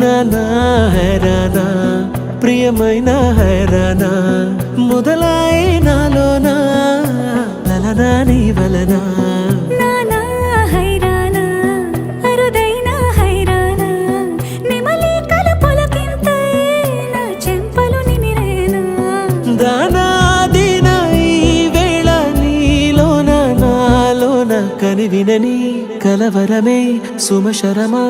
నానా హైరానా ప్రియమైన హైరానా మొదలై నాలోనా లలనా నీ వలనా నానా హైరానా అరుదైన హైరానా నిమలి కలుపులకింతై నా చెంపలు నిమిరేనా దానా దిన ఈ వేళ నీలోన నాలోన కనివినని కలవరమే సుమశరమా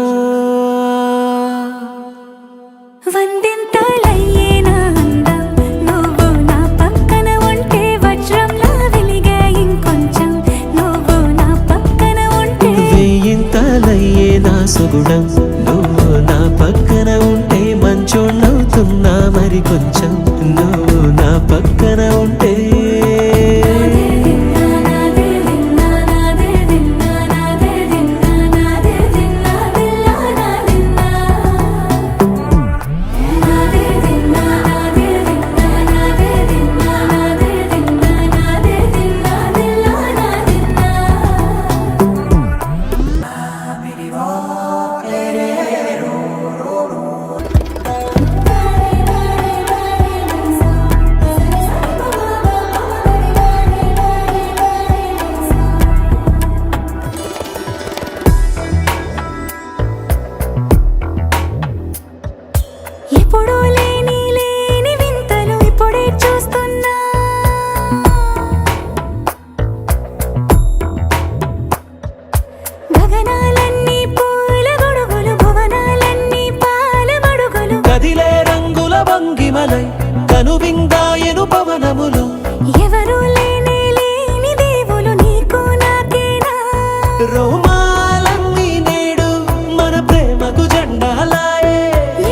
వందింతలయ్యేనా అందం నువ్వు నా పక్కన ఉంటే వజ్రంలా వెలిగే ఇంకొంచెం నువ్వు నా పక్కన ఉంటే వెయ్యింతలయ్యే నా సుగుణం నువ్వు నా పక్కన ఉంటే మంచోళ్ళవుతున్నా మరి కొంచెం నువ్వు నా పక్కన ఉంటే ఎప్పుడూ లేని వింతలు ఇప్పుడే చూస్తున్నా గగనాలన్నీ పూల గొడుగులు భువనాలన్నీ పాల మడుగులు కదిలే రంగుల భంగిమలై కనువిందాయను పవనములు ఎవరూ లేని దేవులు నీకు నాకేనా రోమాలన్నీ నేడు మన ప్రేమకు జెండాలాయే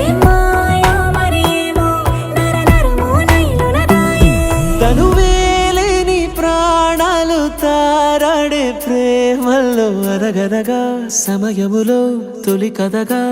ఏమాయో మరి ఏమో నరనరమో నైలున దాయే తనువేలేని ప్రాణాలు తారాడే ప్రేమల్లో అనగనగా సమయములో తొలి కథగా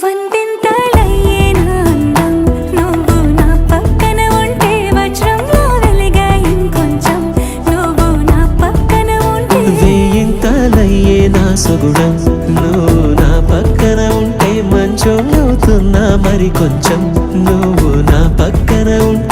వందింతలయ్యేనా అందం నువ్వు నా పక్కన ఉంటే వజ్రంలా వెలిగే ఇంకొంచెం నువ్వు నా పక్కన ఉంటే వెయ్యింతలయ్యే నా సుగుణం నువ్వు నా పక్కన ఉంటే మంచోళ్ళవుతున్నా మరి కొంచెం నువ్వు నా పక్కన ఉంటే